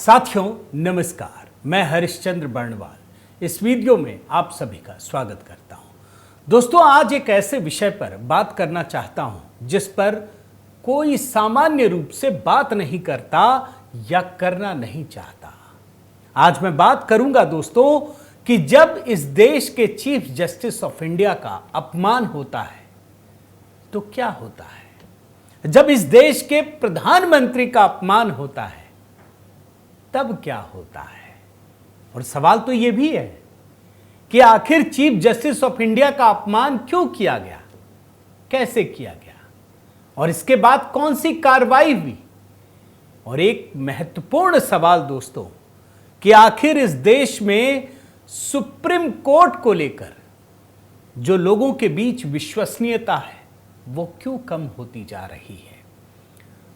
साथियों नमस्कार, मैं हरिश्चंद्र बर्णवाल इस वीडियो में आप सभी का स्वागत करता हूं। दोस्तों, आज एक ऐसे विषय पर बात करना चाहता हूं जिस पर कोई सामान्य रूप से बात नहीं करता या करना नहीं चाहता। आज मैं बात करूंगा दोस्तों कि जब इस देश के चीफ जस्टिस ऑफ इंडिया का अपमान होता है तो क्या होता है, जब इस देश के प्रधानमंत्री का अपमान होता है तब क्या होता है। और सवाल तो यह भी है कि आखिर चीफ जस्टिस ऑफ इंडिया का अपमान क्यों किया गया, कैसे किया गया और इसके बाद कौन सी कार्रवाई हुई। और एक महत्वपूर्ण सवाल दोस्तों कि आखिर इस देश में सुप्रीम कोर्ट को लेकर जो लोगों के बीच विश्वसनीयता है वो क्यों कम होती जा रही है।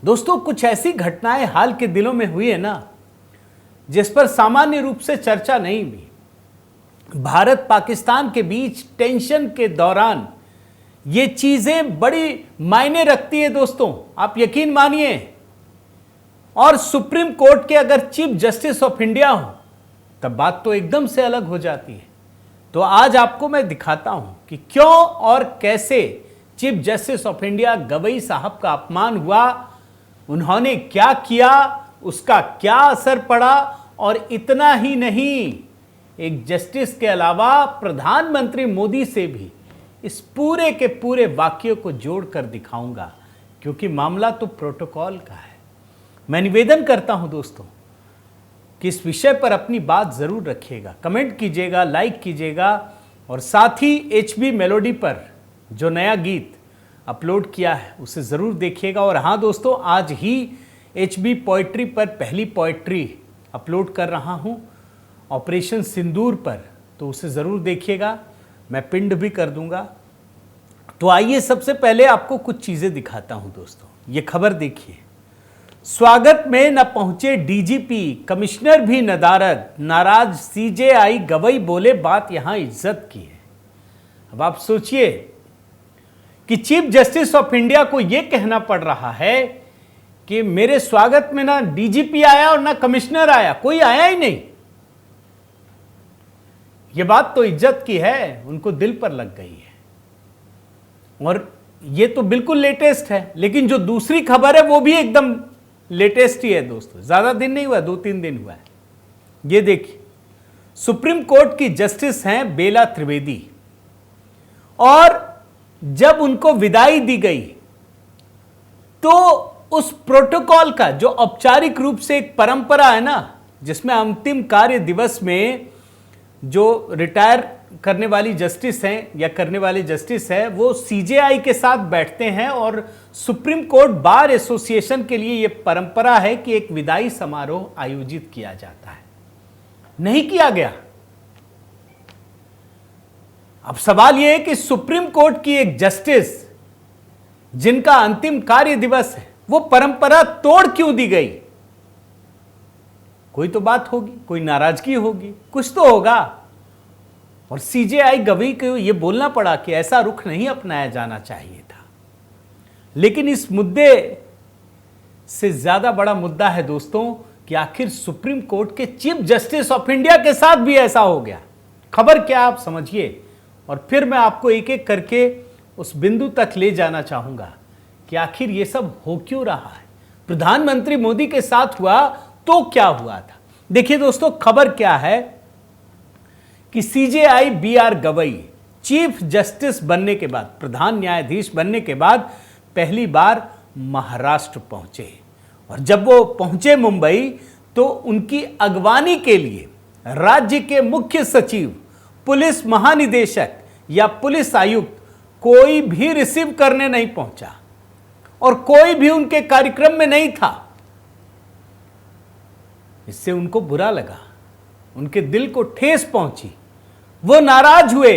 दोस्तों, कुछ ऐसी घटनाएं हाल के दिनों में हुई है ना जिस पर सामान्य रूप से चर्चा नहीं हुई। भारत पाकिस्तान के बीच टेंशन के दौरान ये चीजें बड़ी मायने रखती है दोस्तों, आप यकीन मानिए। और सुप्रीम कोर्ट के अगर चीफ जस्टिस ऑफ इंडिया हो तब बात तो एकदम से अलग हो जाती है। तो आज आपको मैं दिखाता हूं कि क्यों और कैसे chief justice of India Gavai साहब का अपमान हुआ, उन्होंने क्या किया, उसका क्या असर पड़ा। और इतना ही नहीं, एक जस्टिस के अलावा प्रधानमंत्री मोदी से भी इस पूरे के पूरे वाक्य को जोड़कर दिखाऊंगा, क्योंकि मामला तो प्रोटोकॉल का है। मैं निवेदन करता हूं दोस्तों कि इस विषय पर अपनी बात जरूर रखिएगा, कमेंट कीजिएगा, लाइक कीजिएगा और साथ ही HB मेलोडी पर जो नया गीत अपलोड किया है उसे जरूर देखिएगा। और हाँ दोस्तों, आज ही HB पोएट्री पर पहली पोएट्री अपलोड कर रहा हूं ऑपरेशन सिंदूर पर, तो उसे ज़रूर देखिएगा, मैं पिंड भी कर दूंगा। तो आइए सबसे पहले आपको कुछ चीज़ें दिखाता हूं दोस्तों। ये खबर देखिए, स्वागत में न पहुंचे DGP, कमिश्नर भी नदारद, नाराज CJI गवई बोले बात यहां इज्जत की है। अब आप सोचिए कि चीफ जस्टिस ऑफ इंडिया को यह कहना पड़ रहा है कि मेरे स्वागत में ना DGP आया और ना कमिश्नर आया, कोई आया ही नहीं। यह बात तो इज्जत की है, उनको दिल पर लग गई है। और यह तो बिल्कुल लेटेस्ट है, लेकिन जो दूसरी खबर है वो भी एकदम लेटेस्ट ही है दोस्तों, ज्यादा दिन नहीं हुआ, 2-3 दिन हुआ है। यह देखिए, सुप्रीम कोर्ट की जस्टिस हैं बेला त्रिवेदी, और जब उनको विदाई दी गई तो उस प्रोटोकॉल का जो औपचारिक रूप से एक परंपरा है ना, जिसमें अंतिम कार्य दिवस में जो रिटायर करने वाली जस्टिस हैं या करने वाले जस्टिस हैं वो CJI के साथ बैठते हैं। और सुप्रीम कोर्ट बार एसोसिएशन के लिए यह परंपरा है कि एक विदाई समारोह आयोजित किया जाता है, नहीं किया गया। अब सवाल यह है कि सुप्रीम कोर्ट की एक जस्टिस जिनका अंतिम कार्य दिवस है वो परंपरा तोड़ क्यों दी गई। कोई तो बात होगी, कोई नाराजगी होगी, कुछ तो होगा। और CJI गवई को यह बोलना पड़ा कि ऐसा रुख नहीं अपनाया जाना चाहिए था। लेकिन इस मुद्दे से ज्यादा बड़ा मुद्दा है दोस्तों कि आखिर सुप्रीम कोर्ट के चीफ जस्टिस ऑफ इंडिया के साथ भी ऐसा हो गया। खबर क्या आप समझिए, और फिर मैं आपको एक एक करके उस बिंदु तक ले जाना चाहूंगा कि आखिर ये सब हो क्यों रहा है। प्रधानमंत्री मोदी के साथ हुआ तो क्या हुआ था। देखिए दोस्तों, खबर क्या है कि CJI BR Gavai chief justice बनने के बाद, प्रधान न्यायाधीश बनने के बाद पहली बार महाराष्ट्र पहुंचे। और जब वो पहुंचे मुंबई तो उनकी अगवानी के लिए राज्य के मुख्य सचिव, पुलिस महानिदेशक या पुलिस आयुक्त कोई भी रिसीव करने नहीं पहुंचा और कोई भी उनके कार्यक्रम में नहीं था। इससे उनको बुरा लगा, उनके दिल को ठेस पहुंची, वो नाराज हुए।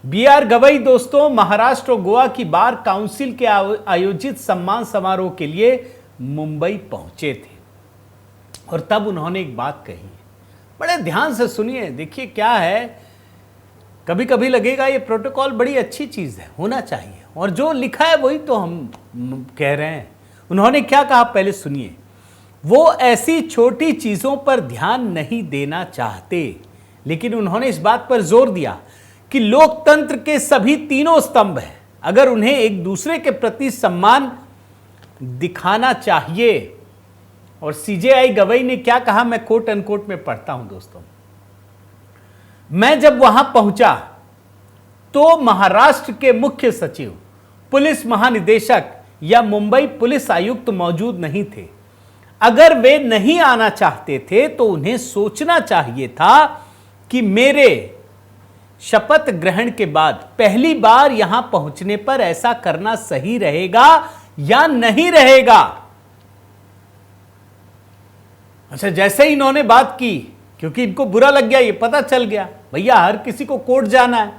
BR गवई दोस्तों महाराष्ट्र और गोवा की बार काउंसिल के आयोजित सम्मान समारोह के लिए मुंबई पहुंचे थे। और तब उन्होंने एक बात कही, बड़े ध्यान से सुनिए। देखिए क्या है, कभी कभी लगेगा ये प्रोटोकॉल बड़ी अच्छी चीज है, होना चाहिए, और जो लिखा है वही तो हम कह रहे हैं। उन्होंने क्या कहा पहले सुनिए। वो ऐसी छोटी चीजों पर ध्यान नहीं देना चाहते, लेकिन उन्होंने इस बात पर जोर दिया कि लोकतंत्र के सभी तीनों स्तंभ हैं, अगर उन्हें एक दूसरे के प्रति सम्मान दिखाना चाहिए। और सीजेआई गवई ने क्या कहा, मैं कोट अनकोट में पढ़ता हूं दोस्तों। मैं जब वहां पहुंचा तो महाराष्ट्र के मुख्य सचिव, पुलिस महानिदेशक या मुंबई पुलिस आयुक्त मौजूद नहीं थे। अगर वे नहीं आना चाहते थे तो उन्हें सोचना चाहिए था कि मेरे शपथ ग्रहण के बाद पहली बार यहां पहुंचने पर ऐसा करना सही रहेगा या नहीं रहेगा। अच्छा, जैसे ही इन्होंने बात की, क्योंकि इनको बुरा लग गया, ये पता चल गया भैया हर किसी को कोर्ट जाना है,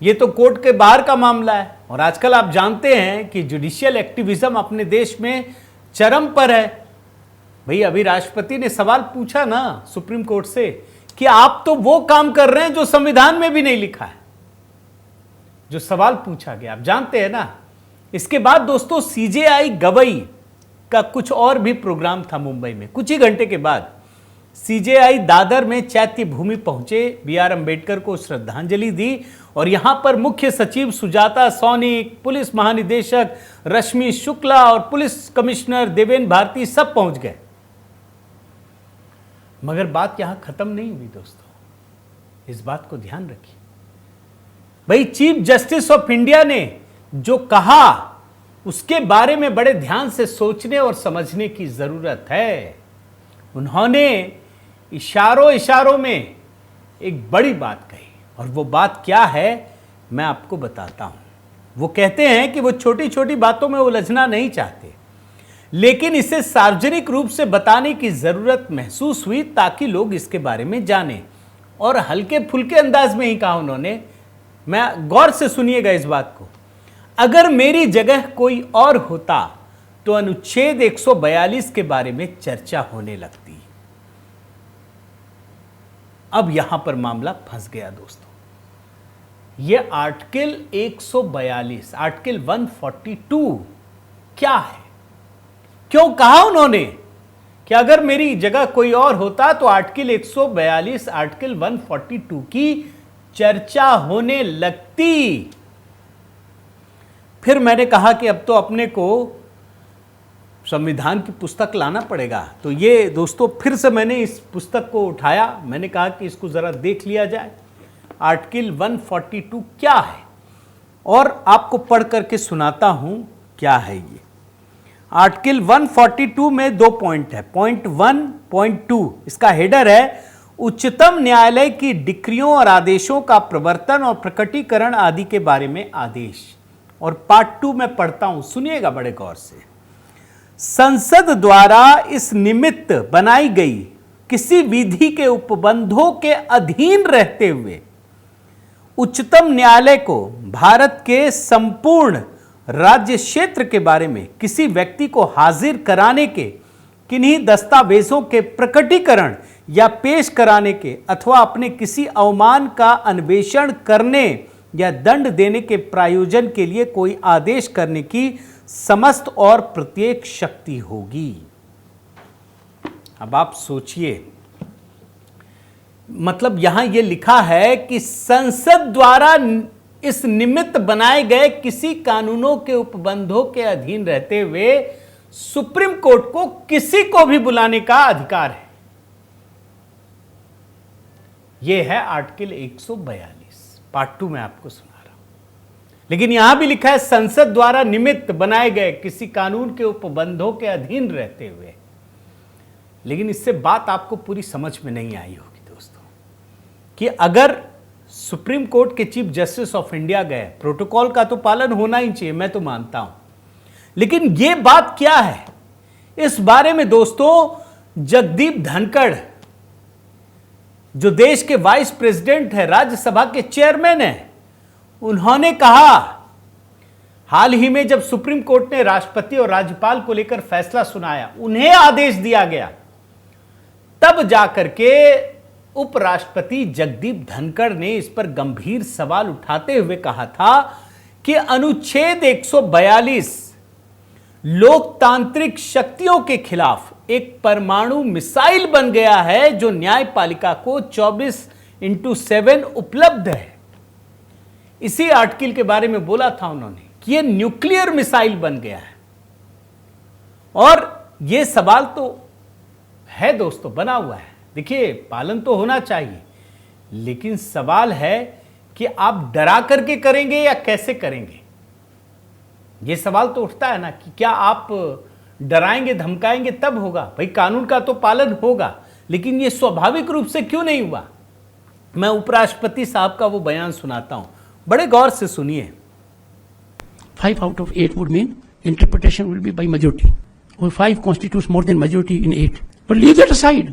ये तो कोर्ट के बाहर का मामला है। और आजकल आप जानते हैं कि जुडिशियल एक्टिविज्म अपने देश में चरम पर है। भाई अभी राष्ट्रपति ने सवाल पूछा ना सुप्रीम कोर्ट से कि आप तो वो काम कर रहे हैं जो संविधान में भी नहीं लिखा है, जो सवाल पूछा गया, आप जानते हैं ना। इसके बाद दोस्तों सीजेआई गवई का कुछ और भी प्रोग्राम था मुंबई में। कुछ ही घंटे के बाद सीजेआई दादर में चैत्य भूमि पहुंचे, बीआर अंबेडकर को श्रद्धांजलि दी और यहां पर मुख्य सचिव सुजाता सौनिक, पुलिस महानिदेशक रश्मि शुक्ला और पुलिस कमिश्नर देवेन भारती सब पहुंच गए। मगर बात यहां खत्म नहीं हुई दोस्तों, इस बात को ध्यान रखिए। भाई चीफ जस्टिस ऑफ इंडिया ने जो कहा उसके बारे में बड़े ध्यान से सोचने और समझने की जरूरत है। उन्होंने इशारों में एक बड़ी बात कही, और वो बात क्या है मैं आपको बताता हूं। वो कहते हैं कि वो छोटी छोटी बातों में उलझना नहीं चाहते, लेकिन इसे सार्वजनिक रूप से बताने की जरूरत महसूस हुई ताकि लोग इसके बारे में जानें। और हल्के फुल्के अंदाज में ही कहा उन्होंने, मैं गौर से सुनिएगा इस बात को। अगर मेरी जगह कोई और होता तो अनुच्छेद 142 के बारे में चर्चा होने लगती। अब यहां पर मामला फंस गया दोस्तों। यह आर्टिकल 142, आर्टिकल 142 क्या है? क्यों कहा उन्होंने कि अगर मेरी जगह कोई और होता तो आर्टिकल 142, आर्टिकल 142 की चर्चा होने लगती। फिर मैंने कहा कि अब तो अपने को संविधान की पुस्तक लाना पड़ेगा। तो ये दोस्तों फिर से मैंने इस पुस्तक को उठाया, मैंने कहा कि इसको जरा देख लिया जाए, आर्टिकल 142 क्या है, और आपको पढ़ करके सुनाता हूं क्या है ये। आर्टिकल 142 में 2 पॉइंट है। पॉइंट 1, पॉइंट 2 इसका हेडर है उच्चतम न्यायालय की डिक्रियों और आदेशों का प्रवर्तन और प्रकटीकरण आदि के बारे में आदेश। और पार्ट 2 में पढ़ता हूं, सुनिएगा बड़े गौर से। संसद द्वारा इस निमित्त बनाई गई किसी विधि के उपबंधों के अधीन रहते हुए उच्चतम न्यायालय को भारत के संपूर्ण राज्य क्षेत्र के बारे में किसी व्यक्ति को हाजिर कराने के, किन्हीं दस्तावेजों के प्रकटीकरण या पेश कराने के अथवा अपने किसी अवमान का अन्वेषण करने या दंड देने के प्रायोजन के लिए कोई आदेश करने की समस्त और प्रत्येक शक्ति होगी। अब आप सोचिए, मतलब यहां यह लिखा है कि संसद द्वारा इस निमित्त बनाए गए किसी कानूनों के उपबंधों के अधीन रहते हुए सुप्रीम कोर्ट को किसी को भी बुलाने का अधिकार है। यह है आर्टिकल 142, पार्ट 2 में आपको सुना रहा हूं। लेकिन यहां भी लिखा है संसद द्वारा निमित्त बनाए गए किसी कानून के उपबंधों के अधीन रहते हुए। लेकिन इससे बात आपको पूरी समझ में नहीं आई होगी दोस्तों, कि अगर सुप्रीम कोर्ट के चीफ जस्टिस ऑफ इंडिया गए, प्रोटोकॉल का तो पालन होना ही चाहिए, मैं तो मानता हूं, लेकिन यह बात क्या है इस बारे में दोस्तों जगदीप धनखड़, जो देश के वाइस प्रेसिडेंट है, राज्यसभा के चेयरमैन हैं, उन्होंने कहा, हाल ही में जब सुप्रीम कोर्ट ने राष्ट्रपति और राज्यपाल को लेकर फैसला सुनाया, उन्हें आदेश दिया गया, तब जाकर के उपराष्ट्रपति जगदीप धनखड़ ने इस पर गंभीर सवाल उठाते हुए कहा था कि अनुच्छेद 142 लोकतांत्रिक शक्तियों के खिलाफ एक परमाणु मिसाइल बन गया है जो न्यायपालिका को 24/7 उपलब्ध है। इसी आर्टिकल के बारे में बोला था उन्होंने कि यह न्यूक्लियर मिसाइल बन गया है। और यह सवाल तो है दोस्तों, बना हुआ है। देखिए, पालन तो होना चाहिए, लेकिन सवाल है कि आप डरा करके करेंगे या कैसे करेंगे। यह सवाल तो उठता है ना कि क्या आप डराएंगे धमकाएंगे तब होगा। भाई, कानून का तो पालन होगा, लेकिन यह स्वाभाविक रूप से क्यों नहीं हुआ। मैं उपराष्ट्रपति साहब का वो बयान सुनाता हूं, बड़े गौर से सुनिए। 5 out of 8 would mean interpretation will be by majority. Or 5 constitutes more than majority in 8. But leave that aside.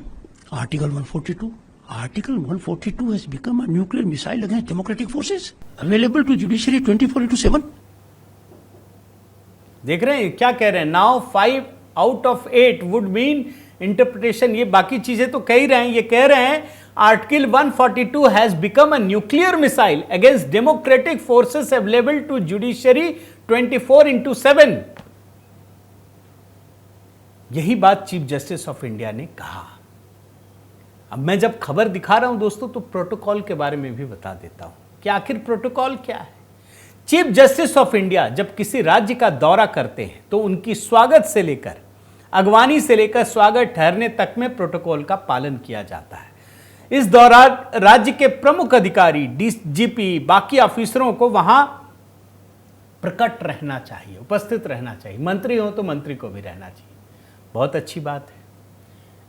Article 142. Article 142 has become a nuclear missile against democratic forces, available to judiciary 24/7. देख रहे हैं क्या कह रहे हैं। Now 5 out of 8 would mean interpretation. ये बाकी चीजें तो कह ही रहे हैं। ये कह रहे हैं article 142 has become a nuclear missile against democratic forces available to judiciary 24/7। यही बात चीफ जस्टिस ऑफ इंडिया ने कहा। अब मैं जब खबर दिखा रहा हूं दोस्तों, तो प्रोटोकॉल के बारे में भी बता देता हूं कि आखिर प्रोटोकॉल क्या है। चीफ जस्टिस ऑफ इंडिया जब किसी राज्य का दौरा करते हैं तो उनकी स्वागत से लेकर, अगवानी से लेकर स्वागत ठहरने तक में प्रोटोकॉल का पालन किया जाता है। इस दौरान राज्य के प्रमुख अधिकारी, डीजीपी, बाकी ऑफिसरों को वहां प्रकट रहना चाहिए, उपस्थित रहना चाहिए। मंत्री हो तो मंत्री को भी रहना चाहिए। बहुत अच्छी बात है।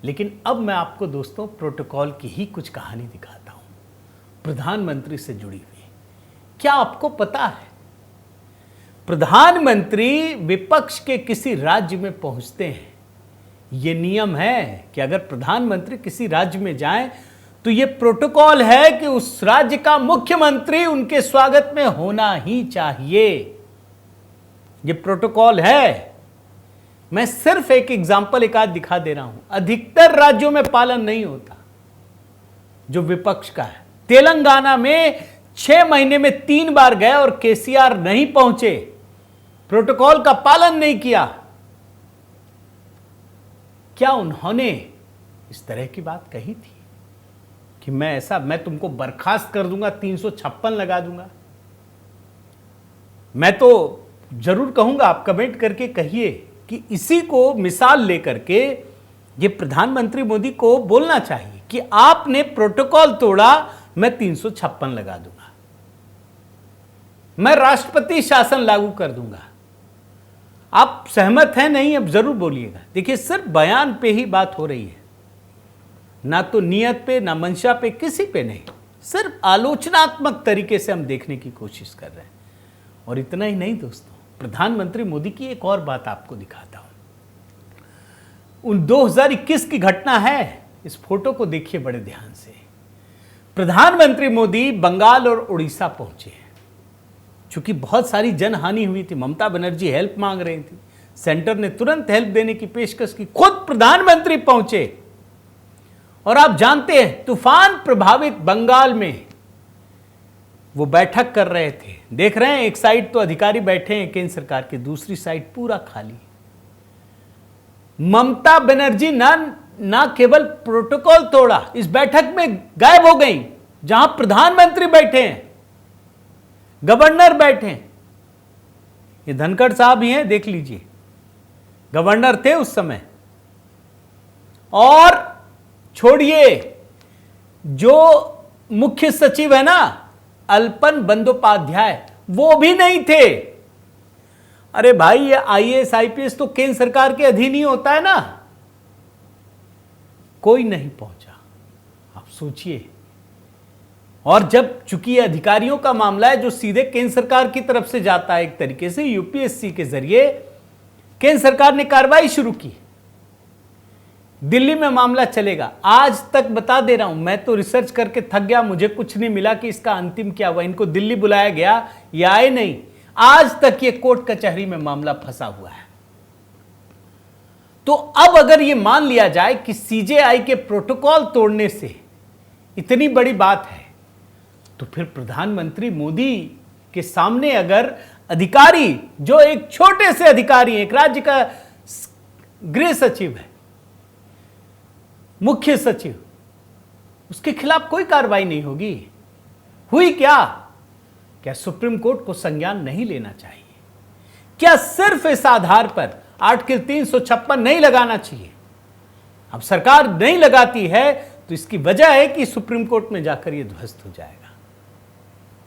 लेकिन अब मैं आपको दोस्तों प्रोटोकॉल की ही कुछ कहानी दिखाता हूं, प्रधानमंत्री से जुड़ी हुई। क्या आपको पता है, प्रधानमंत्री विपक्ष के किसी राज्य में पहुंचते हैं, यह नियम है कि अगर प्रधानमंत्री किसी राज्य में जाएं तो यह प्रोटोकॉल है कि उस राज्य का मुख्यमंत्री उनके स्वागत में होना ही चाहिए। यह प्रोटोकॉल है। मैं सिर्फ एक एग्जाम्पल एक आध दिखा दे रहा हूं। अधिकतर राज्यों में पालन नहीं होता जो विपक्ष का है। तेलंगाना में 6 महीने में 3 बार गए और केसीआर नहीं पहुंचे, प्रोटोकॉल का पालन नहीं किया। क्या उन्होंने इस तरह की बात कही थी कि मैं तुमको बर्खास्त कर दूंगा, 356 लगा दूंगा? मैं तो जरूर कहूंगा, आप कमेंट करके कहिए कि इसी को मिसाल लेकर के ये प्रधानमंत्री मोदी को बोलना चाहिए कि आपने प्रोटोकॉल तोड़ा, मैं 356 लगा दूंगा, मैं राष्ट्रपति शासन लागू कर दूंगा। आप सहमत हैं नहीं? अब जरूर बोलिएगा। देखिए, सिर्फ बयान पे ही बात हो रही है, ना तो नियत पे, ना मंशा पे, किसी पे नहीं। सिर्फ आलोचनात्मक तरीके से हम देखने की कोशिश कर रहे हैं। और इतना ही नहीं दोस्तों, प्रधानमंत्री मोदी की एक और बात आपको दिखाता हूं। उन 2021 की घटना है, इस फोटो को देखिए बड़े ध्यान से। प्रधानमंत्री मोदी बंगाल और उड़ीसा पहुंचे हैं। चूंकि बहुत सारी जनहानि हुई थी, ममता बनर्जी हेल्प मांग रही थी, सेंटर ने तुरंत हेल्प देने की पेशकश की, खुद प्रधानमंत्री पहुंचे। और आप जानते हैं, तूफान प्रभावित बंगाल में वो बैठक कर रहे थे। देख रहे हैं, एक साइड तो अधिकारी बैठे हैं केंद्र सरकार के, दूसरी साइड पूरा खाली। ममता बनर्जी ना केवल प्रोटोकॉल तोड़ा, इस बैठक में गायब हो गई। जहां प्रधानमंत्री बैठे हैं, गवर्नर बैठे हैं, ये धनखड़ साहब ही हैं, देख लीजिए, गवर्नर थे उस समय। और छोड़िए, जो मुख्य सचिव है ना, अल्पन बंदोपाध्याय, वो भी नहीं थे। अरे भाई, ये आईएएस आईपीएस तो केंद्र सरकार के अधीन ही होता है ना। कोई नहीं पहुंचा, आप सोचिए। और जब चूंकि अधिकारियों का मामला है जो सीधे केंद्र सरकार की तरफ से जाता है, एक तरीके से यूपीएससी के जरिए केंद्र सरकार ने कार्रवाई शुरू की। दिल्ली में मामला चलेगा। आज तक बता दे रहा हूं, मैं तो रिसर्च करके थक गया, मुझे कुछ नहीं मिला कि इसका अंतिम क्या हुआ। इनको दिल्ली बुलाया गया, ये आए नहीं। आज तक ये कोर्ट कचहरी में मामला फंसा हुआ है। तो अब अगर ये मान लिया जाए कि सीजेआई के प्रोटोकॉल तोड़ने से इतनी बड़ी बात है, तो फिर प्रधानमंत्री मोदी के सामने अगर अधिकारी जो एक छोटे से अधिकारी, एक राज्य का गृह सचिव है, मुख्य सचिव, उसके खिलाफ कोई कार्रवाई नहीं होगी? हुई क्या सुप्रीम कोर्ट को संज्ञान नहीं लेना चाहिए? क्या सिर्फ इस आधार पर आर्टिकल 356 नहीं लगाना चाहिए? अब सरकार नहीं लगाती है तो इसकी वजह है कि सुप्रीम कोर्ट में जाकर यह ध्वस्त हो जाएगा।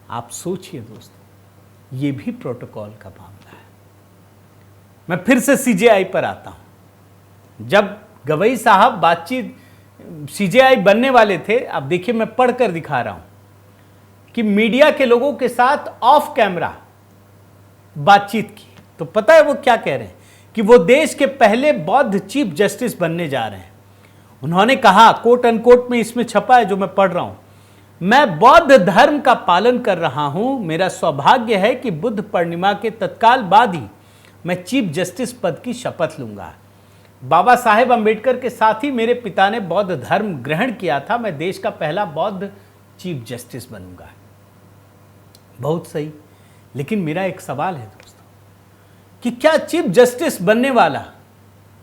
आप सोचिए दोस्तों, यह भी प्रोटोकॉल का मामला है। मैं फिर से सीजेआई पर आता हूं। जब गवई साहब बातचीत सीजेआई बनने वाले थे, अब देखिए मैं पढ़कर दिखा रहा हूं कि मीडिया के लोगों के साथ ऑफ कैमरा बातचीत की, तो पता है वो क्या कह रहे हैं कि वो देश के पहले बौद्ध चीफ जस्टिस बनने जा रहे हैं। उन्होंने कहा, कोट अनकोट में इसमें छपा है जो मैं पढ़ रहा हूं, मैं बौद्ध धर्म का पालन कर रहा हूं। मेरा सौभाग्य है कि बुद्ध पूर्णिमा के तत्काल बाद ही मैं चीफ जस्टिस पद की शपथ लूंगा। बाबा साहेब अंबेडकर के साथ ही मेरे पिता ने बौद्ध धर्म ग्रहण किया था। मैं देश का पहला बौद्ध चीफ जस्टिस बनूंगा। बहुत सही, लेकिन मेरा एक सवाल है दोस्तों कि क्या चीफ जस्टिस बनने वाला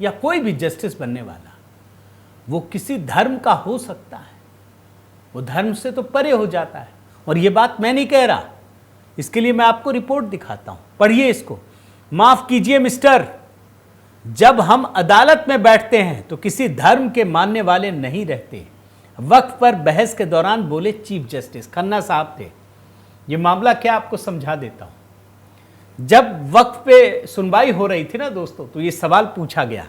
या कोई भी जस्टिस बनने वाला वो किसी धर्म का हो सकता है? वो धर्म से तो परे हो जाता है। और ये बात मैं नहीं कह रहा, इसके लिए मैं आपको रिपोर्ट दिखाता हूं, पढ़िए इसको। माफ कीजिए मिस्टर, जब हम अदालत में बैठते हैं तो किसी धर्म के मानने वाले नहीं रहते। वक्फ पर बहस के दौरान बोले चीफ जस्टिस, खन्ना साहब थे। ये मामला क्या आपको समझा देता हूं। जब वक्फ पे सुनवाई हो रही थी ना दोस्तों, तो ये सवाल पूछा गया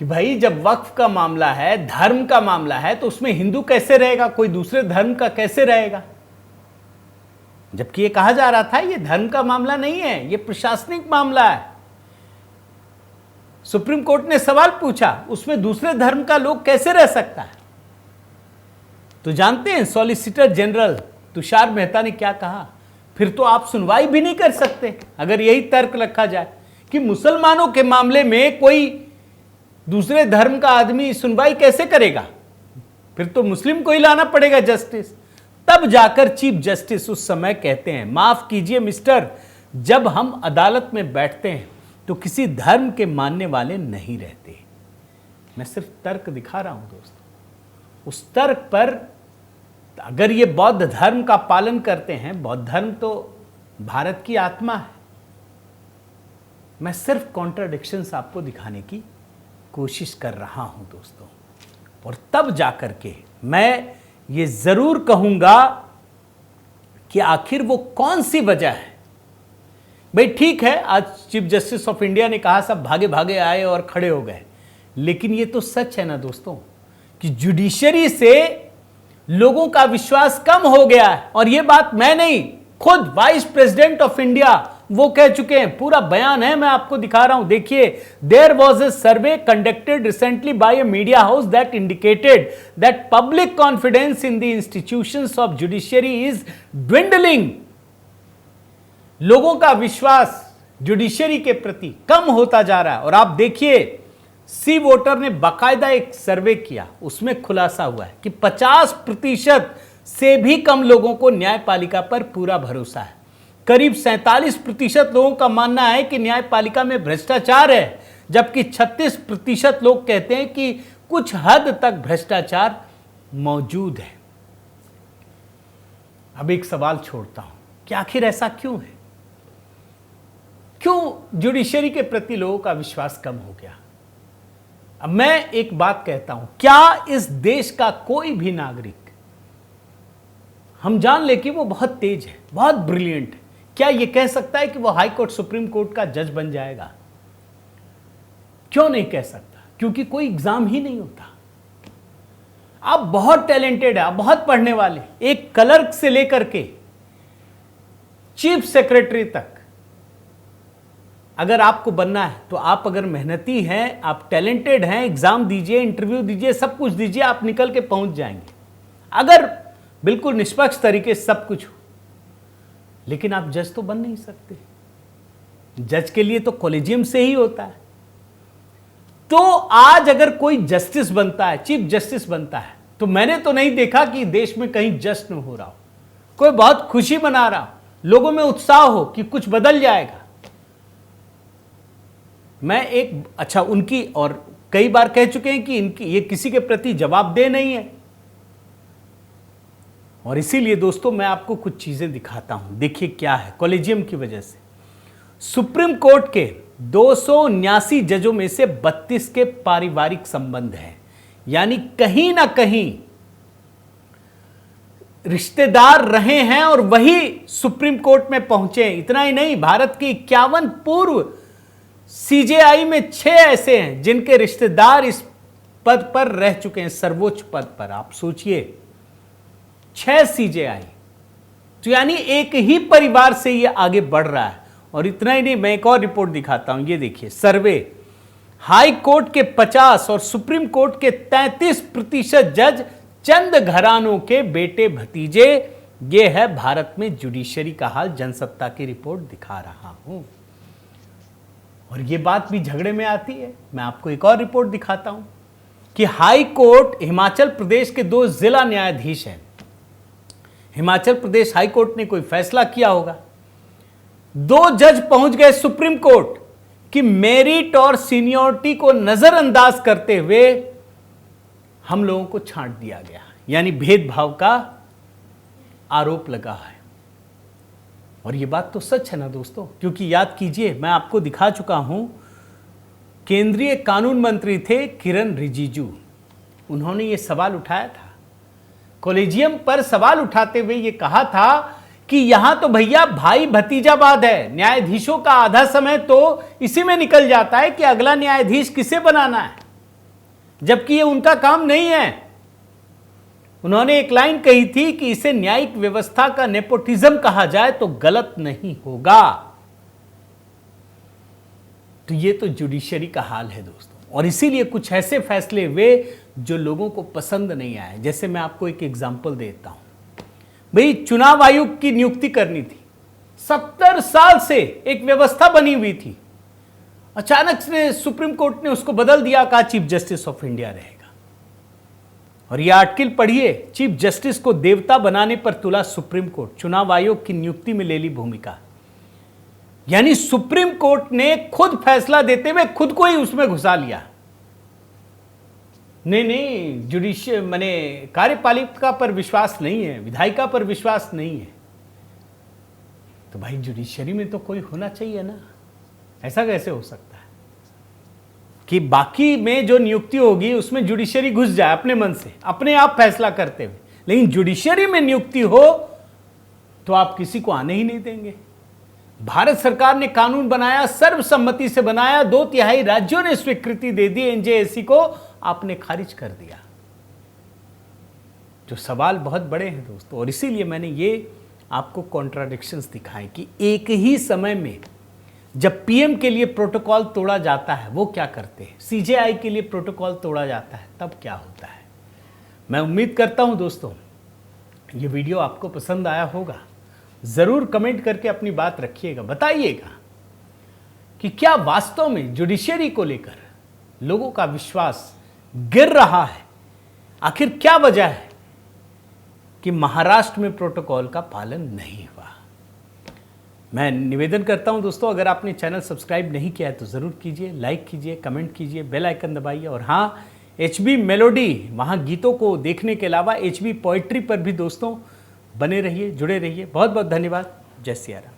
कि भाई जब वक्फ का मामला है, धर्म का मामला है, तो उसमें हिंदू कैसे रहेगा, कोई दूसरे धर्म का कैसे रहेगा? जबकि ये कहा जा रहा था ये धर्म का मामला नहीं है, ये प्रशासनिक मामला है। सुप्रीम कोर्ट ने सवाल पूछा, उसमें दूसरे धर्म का लोग कैसे रह सकता है? तो जानते हैं सॉलिसिटर जनरल तुषार मेहता ने क्या कहा? फिर तो आप सुनवाई भी नहीं कर सकते अगर यही तर्क रखा जाए कि मुसलमानों के मामले में कोई दूसरे धर्म का आदमी सुनवाई कैसे करेगा, फिर तो मुस्लिम को ही लाना पड़ेगा जस्टिस। तब जाकर चीफ जस्टिस उस समय कहते हैं, माफ कीजिए मिस्टर, जब हम अदालत में बैठते हैं तो किसी धर्म के मानने वाले नहीं रहते। मैं सिर्फ तर्क दिखा रहा हूं दोस्तों। उस तर्क पर अगर ये बौद्ध धर्म का पालन करते हैं, बौद्ध धर्म तो भारत की आत्मा है। मैं सिर्फ कॉन्ट्राडिक्शंस आपको दिखाने की कोशिश कर रहा हूं दोस्तों। और तब जाकर के मैं ये जरूर कहूंगा कि आखिर वो कौन सी वजह है। भाई ठीक है, आज चीफ जस्टिस ऑफ इंडिया ने कहा सब भागे भागे आए और खड़े हो गए, लेकिन ये तो सच है ना दोस्तों कि जुडिशरी से लोगों का विश्वास कम हो गया है। और ये बात मैं नहीं, खुद वाइस प्रेसिडेंट ऑफ इंडिया वो कह चुके हैं। पूरा बयान है, मैं आपको दिखा रहा हूं, देखिए। There was a survey conducted recently by a media house that indicated that public confidence in the institutions of judiciary is dwindling. लोगों का विश्वास जुडिशरी के प्रति कम होता जा रहा है। और आप देखिए, सी वोटर ने बाकायदा एक सर्वे किया, उसमें खुलासा हुआ है कि 50% से भी कम लोगों को न्यायपालिका पर पूरा भरोसा है। करीब 47% लोगों का मानना है कि न्यायपालिका में भ्रष्टाचार है, जबकि 36% लोग कहते हैं कि कुछ हद तक भ्रष्टाचार मौजूद है। अब एक सवाल छोड़ता हूं कि आखिर ऐसा क्यों है? क्यों जुडिशरी के प्रति लोगों का विश्वास कम हो गया? अब मैं एक बात कहता हूं, क्या इस देश का कोई भी नागरिक, हम जान ले कि वो बहुत तेज है, बहुत ब्रिलियंट है, क्या ये कह सकता है कि वो हाई कोर्ट सुप्रीम कोर्ट का जज बन जाएगा? क्यों नहीं कह सकता? क्योंकि कोई एग्जाम ही नहीं होता। आप बहुत टैलेंटेड है, आप बहुत पढ़ने वाले, एक क्लर्क से लेकर के चीफ सेक्रेटरी तक अगर आपको बनना है तो आप अगर मेहनती हैं, आप टैलेंटेड हैं, एग्जाम दीजिए, इंटरव्यू दीजिए, सब कुछ दीजिए, आप निकल के पहुंच जाएंगे अगर बिल्कुल निष्पक्ष तरीके से सब कुछ हो। लेकिन आप जज तो बन नहीं सकते। जज के लिए तो कॉलेजियम से ही होता है। तो आज अगर कोई जस्टिस बनता है, चीफ जस्टिस बनता है, तो मैंने तो नहीं देखा कि देश में कहीं जश्न हो रहा हो, कोई बहुत खुशी मना रहा हो, लोगों में उत्साह हो कि कुछ बदल जाएगा। उनकी, और कई बार कह चुके हैं कि इनकी ये किसी के प्रति जवाबदेह नहीं है। और इसीलिए दोस्तों मैं आपको कुछ चीजें दिखाता हूं। देखिए क्या है, कॉलेजियम की वजह से सुप्रीम कोर्ट के 279 जजों में से 32 के पारिवारिक संबंध हैं, यानी कहीं ना कहीं रिश्तेदार रहे हैं और वही सुप्रीम कोर्ट में पहुंचे। इतना ही नहीं, भारत के 51 पूर्व सीजेआई में 6 ऐसे हैं जिनके रिश्तेदार इस पद पर रह चुके हैं, सर्वोच्च पद पर। आप सोचिए, 6 सीजेआई, तो यानी एक ही परिवार से ये आगे बढ़ रहा है। और इतना ही नहीं, मैं एक और रिपोर्ट दिखाता हूं, ये देखिए सर्वे। हाई कोर्ट के 50 और सुप्रीम कोर्ट के 33% जज चंद घरानों के बेटे भतीजे। ये है भारत में जुडिशरी का हाल, जनसत्ता की रिपोर्ट दिखा रहा हूं। और ये बात भी झगड़े में आती है। मैं आपको एक और रिपोर्ट दिखाता हूं कि हाई कोर्ट हिमाचल प्रदेश के 2 जिला न्यायाधीश हैं। हिमाचल प्रदेश हाई कोर्ट ने कोई फैसला किया होगा, 2 जज पहुंच गए सुप्रीम कोर्ट कि मेरिट और सीनियरिटी को नजरअंदाज करते हुए हम लोगों को छांट दिया गया, यानी भेदभाव का आरोप लगा है। और ये बात तो सच है ना दोस्तों, क्योंकि याद कीजिए, मैं आपको दिखा चुका हूं, केंद्रीय कानून मंत्री थे किरण रिजिजू, उन्होंने ये सवाल उठाया था कॉलेजियम पर। सवाल उठाते हुए ये कहा था कि यहां तो भैया भाई भतीजावाद है, न्यायाधीशों का आधा समय तो इसी में निकल जाता है कि अगला न्यायाधीश किसे बनाना है, जबकि ये उनका काम नहीं है। उन्होंने एक लाइन कही थी कि इसे न्यायिक व्यवस्था का नेपोटिज्म कहा जाए तो गलत नहीं होगा। तो ये तो जुडिशरी का हाल है दोस्तों। और इसीलिए कुछ ऐसे फैसले हुए जो लोगों को पसंद नहीं आए। जैसे मैं आपको एक एग्जांपल देता हूं, भाई चुनाव आयोग की नियुक्ति करनी थी, 70 साल से एक व्यवस्था बनी हुई थी, अचानक से सुप्रीम कोर्ट ने उसको बदल दिया, कहा चीफ जस्टिस ऑफ इंडिया रहेगा। और यह आर्टिकल पढ़िए, चीफ जस्टिस को देवता बनाने पर तुला सुप्रीम कोर्ट, चुनाव आयोग की नियुक्ति में ले ली भूमिका। यानी सुप्रीम कोर्ट ने खुद फैसला देते हुए खुद को ही उसमें घुसा लिया। नहीं, जुडिशियल माने कार्यपालिका पर विश्वास नहीं है, विधायिका पर विश्वास नहीं है, तो भाई जुडिशरी में तो कोई होना चाहिए ना। ऐसा कैसे हो सकता है कि बाकी में जो नियुक्ति होगी उसमें जुडिशरी घुस जाए अपने मन से, अपने आप फैसला करते हुए, लेकिन जुडिशरी में नियुक्ति हो तो आप किसी को आने ही नहीं देंगे। भारत सरकार ने कानून बनाया, सर्वसम्मति से बनाया, 2/3 राज्यों ने स्वीकृति दे दी, एनजेएसी को आपने खारिज कर दिया। जो सवाल बहुत बड़े हैं दोस्तों। और इसीलिए मैंने ये आपको कॉन्ट्राडिक्शंस दिखाए कि एक ही समय में जब पीएम के लिए प्रोटोकॉल तोड़ा जाता है वो क्या करते हैं, सीजेआई के लिए प्रोटोकॉल तोड़ा जाता है तब क्या होता है। मैं उम्मीद करता हूं दोस्तों ये वीडियो आपको पसंद आया होगा। ज़रूर कमेंट करके अपनी बात रखिएगा, बताइएगा कि क्या वास्तव में जुडिशरी को लेकर लोगों का विश्वास गिर रहा है। आखिर क्या वजह है कि महाराष्ट्र में प्रोटोकॉल का पालन नहीं हुआ। मैं निवेदन करता हूं दोस्तों, अगर आपने चैनल सब्सक्राइब नहीं किया है तो ज़रूर कीजिए, लाइक कीजिए, कमेंट कीजिए, बेल आइकन दबाइए। और हाँ, HB मेलोडी वहाँ गीतों को देखने के अलावा HB पोइट्री पर भी दोस्तों बने रहिए, जुड़े रहिए। बहुत बहुत धन्यवाद। जय सिया राम।